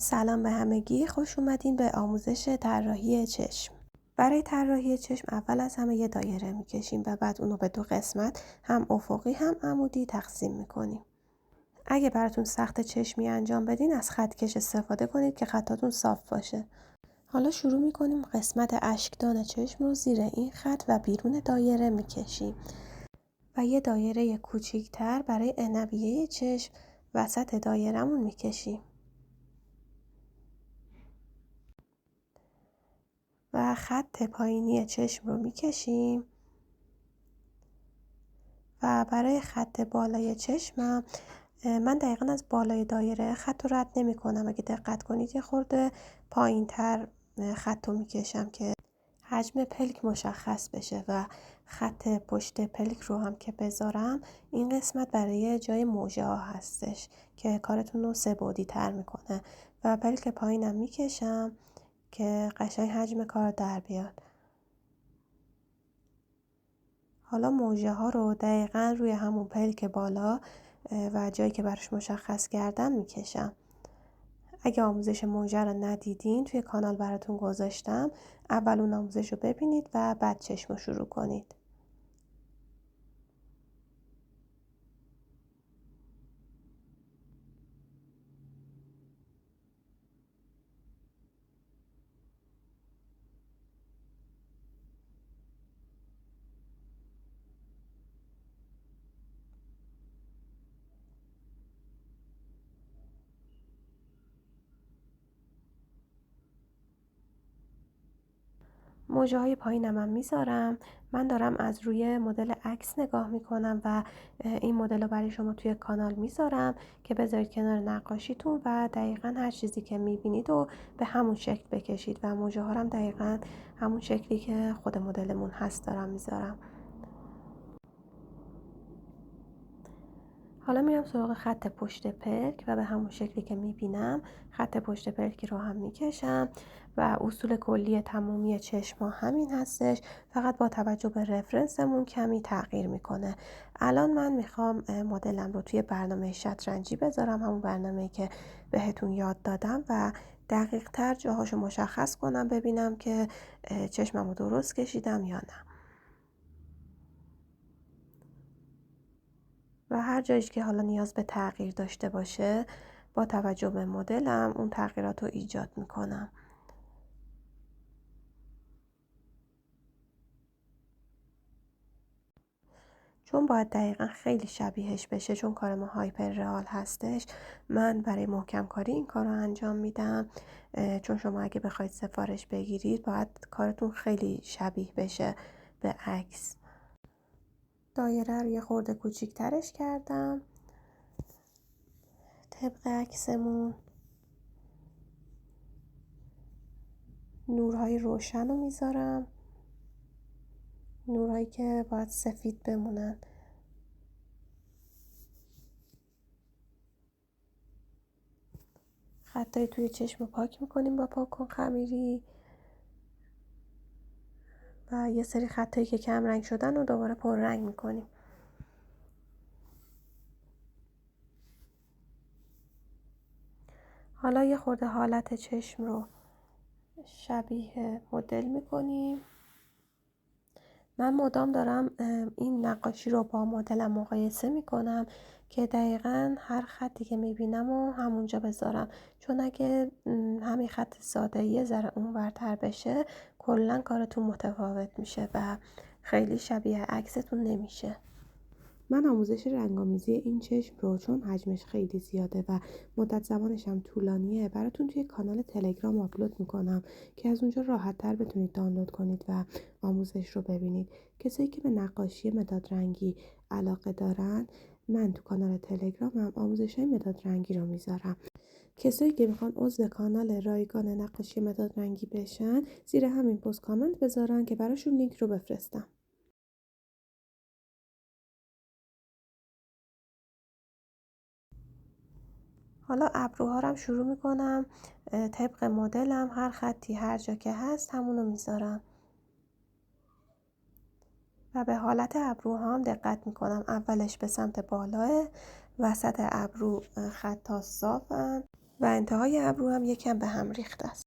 سلام به همگی، خوش اومدین به آموزش طراحی چشم. برای طراحی چشم اول از همه یه دایره میکشیم و بعد اونو به 2 قسمت، هم افقی هم عمودی تقسیم میکنیم. اگه براتون سخت چشمی انجام بدین از خطکش استفاده کنید که خطاتون صاف باشه. حالا شروع میکنیم قسمت اشکدان چشم رو زیر این خط و بیرون دایره میکشیم و یه دایره کوچیک‌تر برای عنبیه چشم وسط دایرمون میکشیم. و خط پایینی چشم رو میکشیم و برای خط بالای چشمم من دقیقا از بالای دایره خط رو رد نمی کنم. اگه دقت کنید یه خورده پایین تر خط رو میکشم که حجم پلک مشخص بشه و خط پشت پلک رو هم که بذارم این قسمت برای جای موجه ها هستش که کارتون رو 3 بعدی تر میکنه و پلک پایینم میکشم که قشنگ حجم کار در بیاد. حالا موجه ها رو دقیقاً روی همون پلک بالا و جایی که براش مشخص کردم میکشم. اگه آموزش موجه رو ندیدین توی کانال براتون گذاشتم، اول اون آموزش رو ببینید و بعد چشم رو شروع کنید. موجه های پایینم هم میذارم. من دارم از روی مدل عکس نگاه میکنم و این مدل رو برای شما توی کانال میذارم که بذارید کنار نقاشیتون و دقیقاً هر چیزی که میبینید رو به همون شکل بکشید و موجه ها هم دقیقاً همون شکلی که خود مدلمون هست دارم میذارم. حالا میرم سراغ خط پشت پلک و به همون شکلی که میبینم خط پشت پلک رو هم میکشم و اصول کلی تمامی چشم همین هستش، فقط با توجه به رفرنسمون کمی تغییر میکنه. الان من میخوام مدلم رو توی برنامه شطرنجی بذارم، همون برنامه‌ای که بهتون یاد دادم و دقیق تر جاهاشو مشخص کنم ببینم که چشمم رو درست کشیدم یا نه. و هر جایش که حالا نیاز به تغییر داشته باشه با توجه به مدلم اون تغییرات رو ایجاد میکنم. چون باید دقیقا خیلی شبیهش بشه، چون کار ما هایپر رئال هستش، من برای محکم کاری این کار رو انجام میدم. چون شما اگه بخواید سفارش بگیرید باید کارتون خیلی شبیه بشه به عکس. دایره رو یه خورده کوچیک‌ترش کردم طبق عکسمون. نورهای روشن رو میذارم، نورهایی که باید سفید بمونن. خطای توی چشم رو پاک میکنیم با پاکن خمیری و یه سری خطایی که کم رنگ شدن رو دوباره پر رنگ میکنیم. حالا یه خورده حالت چشم رو شبیه مدل میکنیم. من مدام دارم این نقاشی رو با مدلم مقایسه میکنم که دقیقاً هر خطی که میبینم و همونجا بذارم، چون اگه همین خط ساده یه ذره اونورتر بشه کلاً کارتون متفاوت میشه و خیلی شبیه عکستون نمیشه. من آموزش رنگامیزی این چشم رو چون حجمش خیلی زیاده و مدت زمانش هم طولانیه براتون توی کانال تلگرام آپلود میکنم که از اونجا راحت تر بتونید دانلود کنید و آموزش رو ببینید. کسایی که به نقاشی مداد رنگی علاقه دارن، من تو کانال تلگرامم آموزش های مداد رنگی رو میذارم. کسایی که میخوان عضو کانال رایگان نقاشی مداد رنگی بشن زیر همین پست کامنت بذارن که براشون لینک رو بفرستم. حالا ابروها رو شروع میکنم طبق مدلم، هر خطی هر جا که هست همونو میذارم و به حالت ابروها هم دقت میکنم. اولش به سمت بالاه، وسط ابرو خطا صافن و انتهای ابرو هم یکم به هم ریخته است.